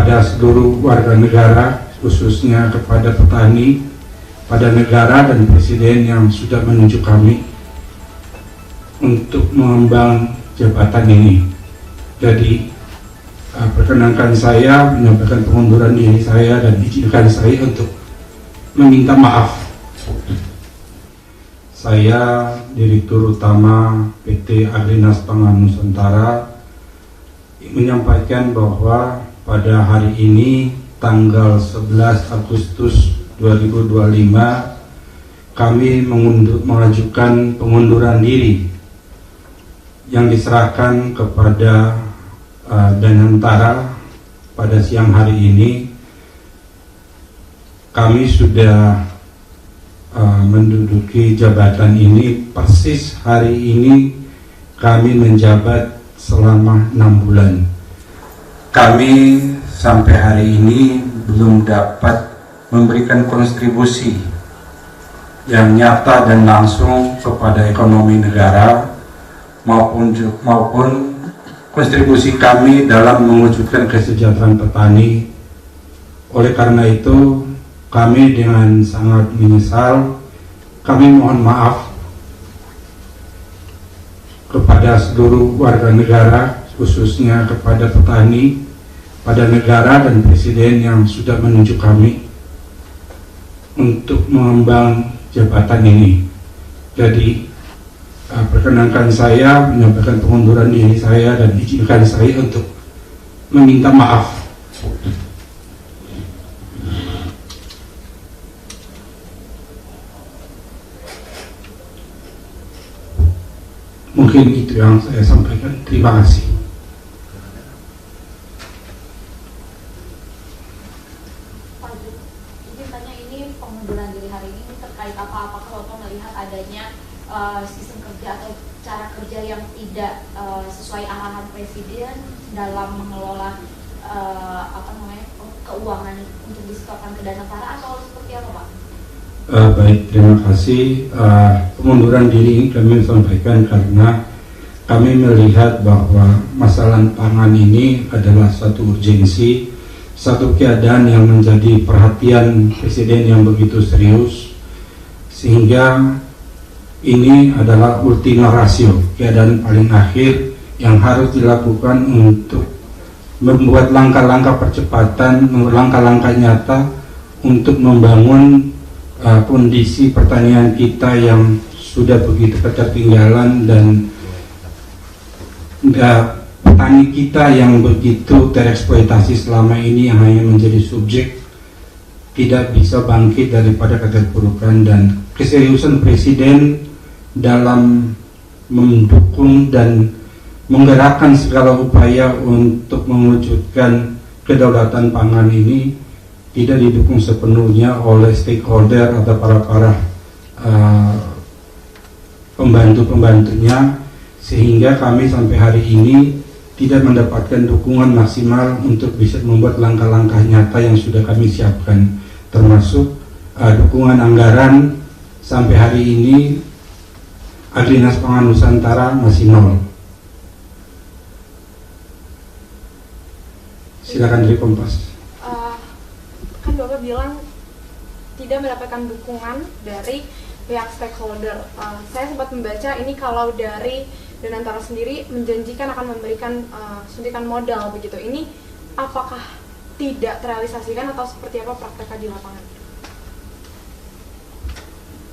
kepada seluruh warga negara, khususnya kepada petani, pada negara dan presiden yang sudah menunjuk kami untuk mengembang jabatan ini. Jadi perkenankan saya menyampaikan pengunduran diri saya dan izinkan saya untuk meminta maaf. Saya Direktur Utama PT Agrinas Pangan Nusantara menyampaikan bahwa pada hari ini tanggal 11 Agustus 2025 kami mengajukan pengunduran diri yang diserahkan kepada Danantara pada siang hari ini. Kami sudah menduduki jabatan ini persis hari ini. Kami menjabat selama 6 bulan. Kami sampai hari ini belum dapat memberikan kontribusi yang nyata dan langsung kepada ekonomi negara maupun kontribusi kami dalam mewujudkan kesejahteraan petani. Oleh karena itu, kami dengan sangat menyesal, kami mohon maaf kepada seluruh warga negara, khususnya kepada petani, pada negara dan presiden yang sudah menunjuk kami untuk mengembang jabatan ini. Jadi perkenankan saya menyampaikan pengunduran diri saya dan izinkan saya untuk meminta maaf. Mungkin itu yang saya sampaikan. Terima kasih. Pak, izin tanya, ini pengunduran diri hari ini terkait apa? Apakah Bapak melihat adanya sistem kerja atau cara kerja yang tidak sesuai arahan Presiden dalam mengelola keuangan untuk disetorkan ke Danantara, atau seperti apa, Pak? Baik, terima kasih. Pengunduran diri ini kami sampaikan karena kami melihat bahwa masalah pangan ini adalah satu urgensi, satu keadaan yang menjadi perhatian Presiden yang begitu serius, sehingga ini adalah ultima ratio, keadaan paling akhir yang harus dilakukan untuk membuat langkah-langkah percepatan, langkah-langkah nyata untuk membangun kondisi pertanian kita yang sudah begitu ketertinggalan, dan petani kita yang begitu tereksploitasi selama ini, yang hanya menjadi subjek, tidak bisa bangkit daripada keterpurukan. Dan keseriusan Presiden dalam mendukung dan menggerakkan segala upaya untuk mewujudkan kedaulatan pangan ini tidak didukung sepenuhnya oleh stakeholder atau para pembantu-pembantunya, sehingga kami sampai hari ini tidak mendapatkan dukungan maksimal untuk bisa membuat langkah-langkah nyata yang sudah kami siapkan, termasuk dukungan anggaran. Sampai hari ini Agrinas Pangan Nusantara masih nol. Silakan dari Kompas. Kan Bapak bilang tidak mendapatkan dukungan dari pihak stakeholder. Saya sempat membaca ini kalau dari Danantara sendiri menjanjikan akan memberikan suntikan modal begitu. Ini apakah tidak terrealisasikan atau seperti apa prakteknya di lapangan?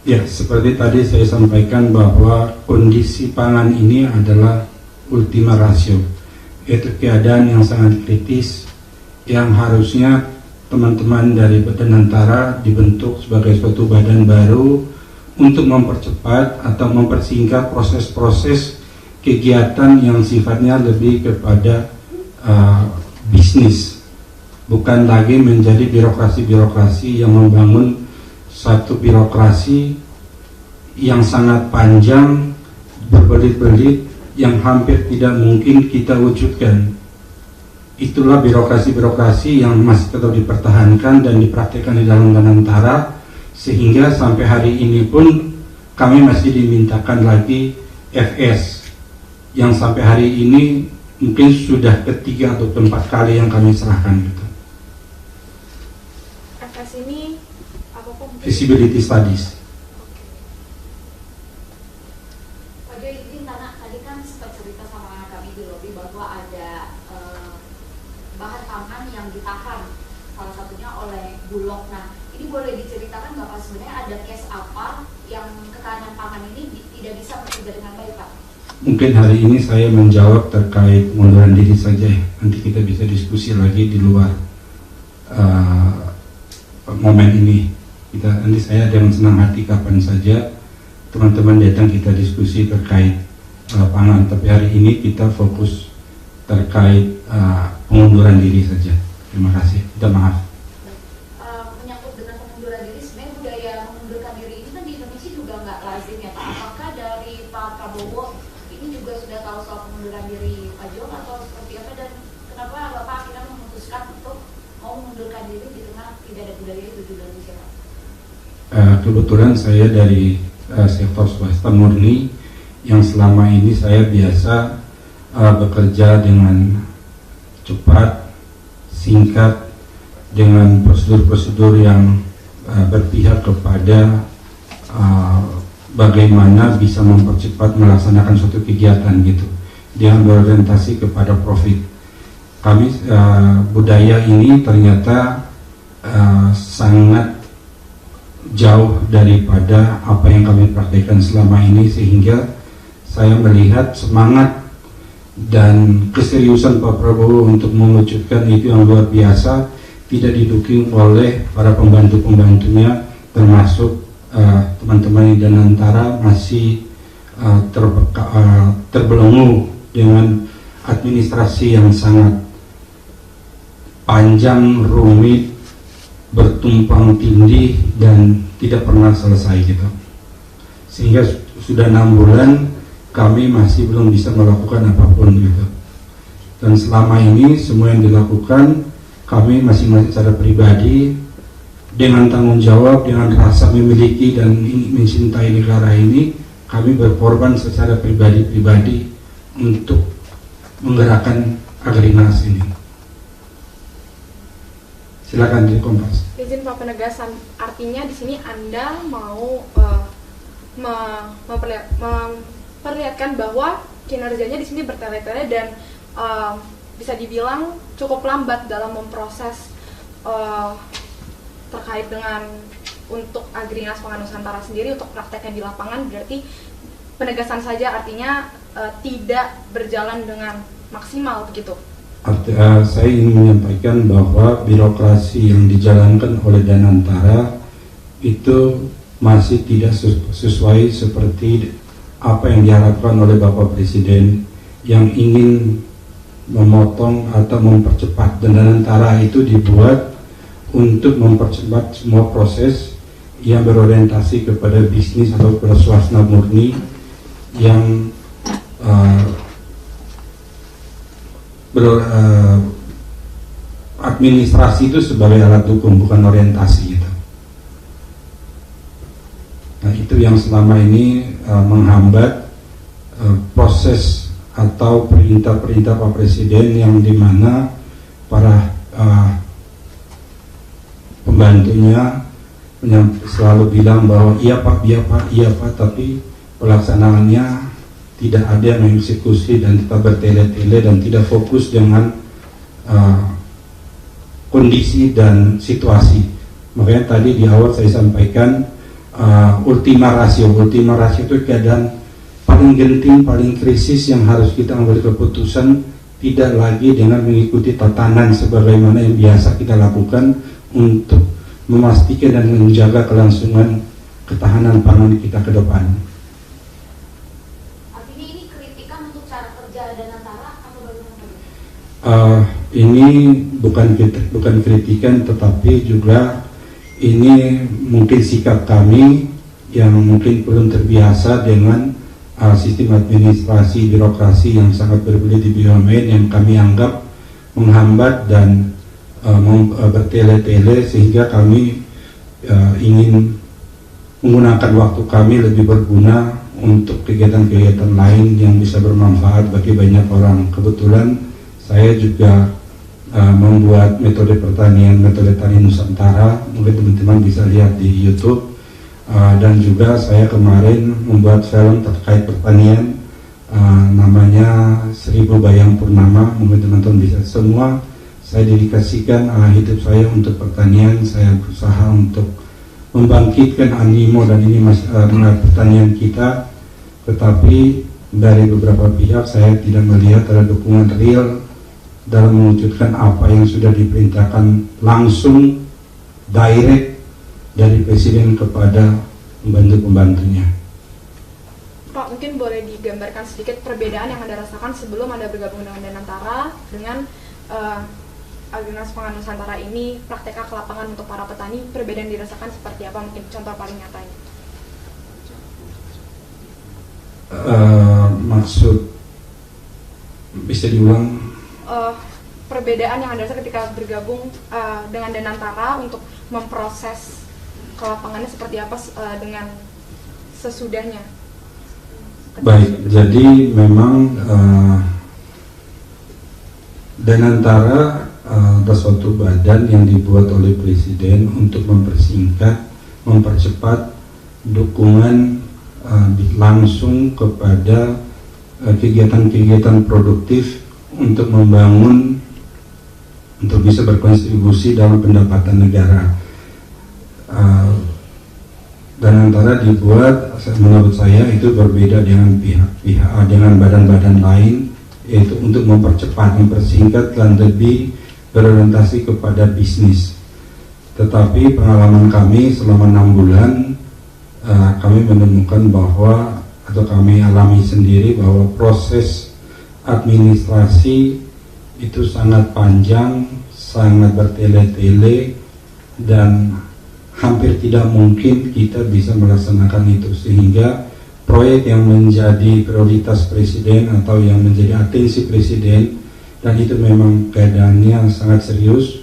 Ya, seperti tadi saya sampaikan bahwa kondisi pangan ini adalah ultima ratio, yaitu keadaan yang sangat kritis yang harusnya teman-teman dari Danantara dibentuk sebagai suatu badan baru untuk mempercepat atau mempersingkat proses-proses kegiatan yang sifatnya lebih kepada bisnis, bukan lagi menjadi birokrasi-birokrasi yang membangun satu birokrasi yang sangat panjang, berbelit-belit, yang hampir tidak mungkin kita wujudkan. Itulah birokrasi-birokrasi yang masih tetap dipertahankan dan dipraktikkan di dalam Danantara, sehingga sampai hari ini pun kami masih dimintakan lagi FS yang sampai hari ini mungkin sudah ketiga atau keempat kali yang kami serahkan gitu. ini apa Pak? Feasibility studies. Pak Jo, izin Nana, tadi kan sempat cerita sama kami di lobi bahwa ada bahan pangan yang ditahan, salah satunya oleh Bulog. Nah, ini boleh diceritakan nggak Pak, sebenarnya ada case apa yang ketahanan pangan ini tidak bisa bekerja dengan baik Pak? Mungkin hari ini saya menjawab terkait pengunduran diri saja. Nanti kita bisa diskusi lagi di luar momen ini. Nanti saya dengan senang hati kapan saja teman-teman datang kita diskusi terkait pangan. Tapi hari ini kita fokus terkait pengunduran diri saja. Terima kasih. Minta maaf. Menyangkut dengan pengunduran diri, sebenarnya budaya mengundurkan diri ini kan di Indonesia juga nggak lazim ya Pak. Apakah dari Pak Prabowo ini juga sudah tahu soal pengunduran diri Pak Jo atau seperti apa, dan kenapa Bapak akhirnya memutuskan untuk mau mengundurkan diri di tengah tidak ada budaya itu di Indonesia Pak? Kebetulan saya dari sektor swasta murni yang selama ini saya biasa bekerja dengan cepat, singkat, dengan prosedur-prosedur yang berpihak kepada bagaimana bisa mempercepat melaksanakan suatu kegiatan gitu, dengan berorientasi kepada profit. Kami budaya ini ternyata sangat jauh daripada apa yang kami praktekkan selama ini, sehingga saya melihat semangat dan keseriusan Pak Prabowo untuk mewujudkan itu yang luar biasa tidak didukung oleh para pembantu-pembantunya, termasuk teman-teman di Danantara masih terbelenggu dengan administrasi yang sangat panjang, rumit, bertumpang tindih dan tidak pernah selesai gitu. Sehingga sudah 6 bulan kami masih belum bisa melakukan apapun gitu. Dan selama ini semua yang dilakukan kami masing-masing secara pribadi dengan tanggung jawab, dengan rasa memiliki dan mencintai negara ini, kami berkorban secara pribadi-pribadi untuk menggerakkan Agrinas ini. Silakan di Kompas. Izin Pak penegasan, artinya di sini Anda mau memperlihatkan bahwa kinerjanya di sini bertele-tele dan bisa dibilang cukup lambat dalam memproses terkait dengan untuk Agrinas Pangan Nusantara sendiri untuk prakteknya di lapangan. Berarti penegasan saja artinya tidak berjalan dengan maksimal begitu. Saya ingin menyampaikan bahwa birokrasi yang dijalankan oleh Danantara itu masih tidak sesuai seperti apa yang diharapkan oleh Bapak Presiden yang ingin memotong atau mempercepat. Dan Danantara itu dibuat untuk mempercepat semua proses yang berorientasi kepada bisnis atau kepada swasta murni yang administrasi itu sebagai alat hukum, bukan orientasi gitu. Nah, itu yang selama ini menghambat proses atau perintah-perintah Pak Presiden, yang dimana para pembantunya selalu bilang bahwa iya Pak, tapi pelaksanaannya tidak ada yang mengeksekusi dan tetap bertele-tele dan tidak fokus dengan kondisi dan situasi. Makanya tadi di awal saya sampaikan ultima ratio itu keadaan paling genting, paling krisis yang harus kita ambil keputusan, tidak lagi dengan mengikuti tatanan sebagaimana yang biasa kita lakukan untuk memastikan dan menjaga kelangsungan ketahanan pangan kita ke depan. Ini bukan kritikan, tetapi juga ini mungkin sikap kami yang mungkin belum terbiasa dengan sistem administrasi birokrasi yang sangat berbeda di BUMN, yang kami anggap menghambat dan bertele-tele, sehingga kami ingin menggunakan waktu kami lebih berguna untuk kegiatan-kegiatan lain yang bisa bermanfaat bagi banyak orang. Kebetulan saya juga membuat metode pertanian, metode tani Nusantara. Mungkin teman-teman bisa lihat di YouTube. Dan juga saya kemarin membuat film terkait pertanian, namanya 1000 Bayang Purnama. Mungkin teman-teman bisa semua. Saya dedikasikan hidup saya untuk pertanian. Saya berusaha untuk membangkitkan animo dan ini pertanian kita. Tetapi dari beberapa pihak saya tidak melihat ada dukungan real dalam mewujudkan apa yang sudah diperintahkan langsung direct dari Presiden kepada pembantu-pembantunya. Pak, mungkin boleh digambarkan sedikit perbedaan yang Anda rasakan sebelum Anda bergabung dengan Danantara dengan Agrinas Pangan Nusantara ini, prakteknya ke lapangan untuk para petani, perbedaan dirasakan seperti apa? Mungkin contoh paling nyatanya. Maksud bisa diulang? Perbedaan yang Anda rasa ketika bergabung dengan Danantara untuk memproses ke lapangannya seperti apa dengan sesudahnya? Baik, jadi memang Danantara ada suatu badan yang dibuat oleh Presiden untuk mempersingkat, mempercepat dukungan langsung kepada kegiatan-kegiatan produktif untuk membangun, untuk bisa berkontribusi dalam pendapatan negara. Danantara dibuat, menurut saya itu berbeda dengan pihak-pihak, dengan badan-badan lain, yaitu untuk mempercepat, mempersingkat dan lebih berorientasi kepada bisnis. Tetapi pengalaman kami selama 6 bulan, kami menemukan bahwa, atau kami alami sendiri bahwa proses administrasi itu sangat panjang, sangat bertele-tele, dan hampir tidak mungkin kita bisa melaksanakan itu, sehingga proyek yang menjadi prioritas Presiden atau yang menjadi atensi Presiden, dan itu memang keadaannya sangat serius,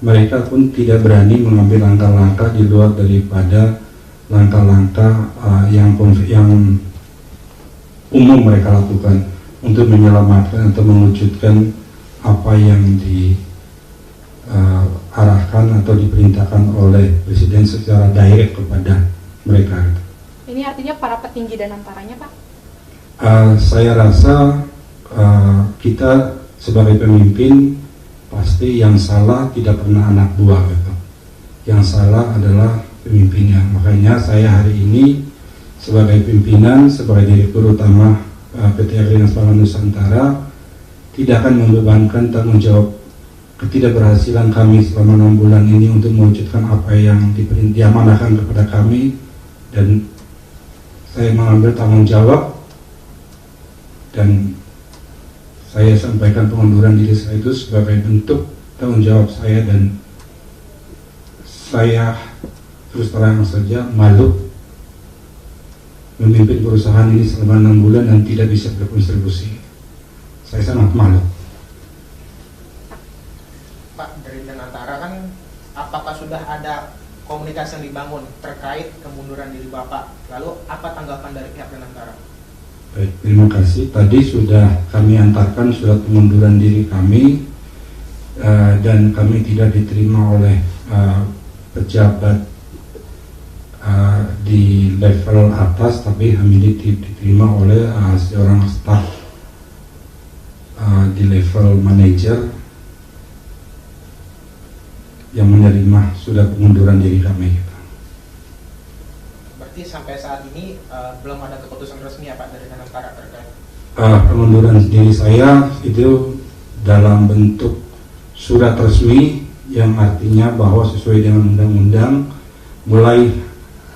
mereka pun tidak berani mengambil langkah-langkah di luar daripada langkah-langkah yang umum mereka lakukan untuk menyelamatkan atau mewujudkan apa yang diarahkan atau diperintahkan oleh Presiden secara direct kepada mereka. Ini artinya para petinggi Danantaranya, Pak? Saya rasa kita sebagai pemimpin pasti yang salah tidak pernah anak buah, gitu. Yang salah adalah pemimpinnya. Makanya saya hari ini sebagai pimpinan, sebagai direktur utama PT Agrinas Pangan Nusantara, tidak akan membebankan tanggung jawab ketidakberhasilan kami selama 6 bulan ini untuk mewujudkan apa yang diamanahkan kepada kami, dan saya mengambil tanggung jawab dan saya sampaikan pengunduran diri saya itu sebagai bentuk tanggung jawab saya, dan saya terus terang saja malu memimpin perusahaan ini selama 6 bulan dan tidak bisa berkontribusi. Saya sangat malu. Pak, dari Danantara kan, apakah sudah ada komunikasi yang dibangun terkait kemunduran diri Bapak? Lalu apa tanggapan dari pihak Danantara? Baik, terima kasih. Tadi sudah kami antarkan surat pengunduran diri kami, dan kami tidak diterima oleh pejabat di level atas, tapi kami diterima oleh seorang staf di level manajer yang menerima sudah pengunduran diri kami. Berarti sampai saat ini belum ada keputusan resmi ya Pak dari Danantara terkait? Pengunduran diri saya itu dalam bentuk surat resmi, yang artinya bahwa sesuai dengan undang-undang mulai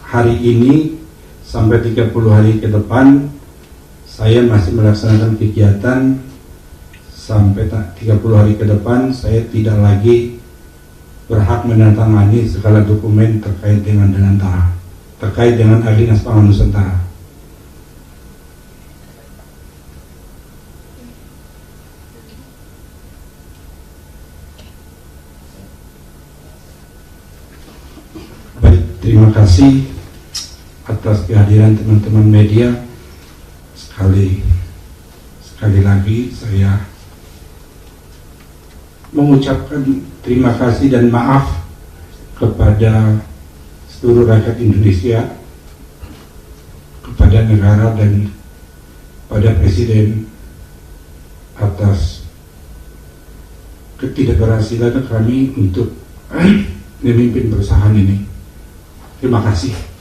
hari ini sampai 30 hari ke depan saya masih melaksanakan kegiatan. Sampai 30 hari ke depan saya tidak lagi berhak menandatangani segala dokumen terkait dengan Danantara, terkait dengan Agrinas Pangan Nusantara. Baik, terima kasih atas kehadiran teman-teman media. Sekali lagi saya mengucapkan terima kasih dan maaf kepada seluruh rakyat Indonesia, kepada negara dan pada Presiden atas ketidakberhasilan kami untuk memimpin perusahaan ini. Terima kasih.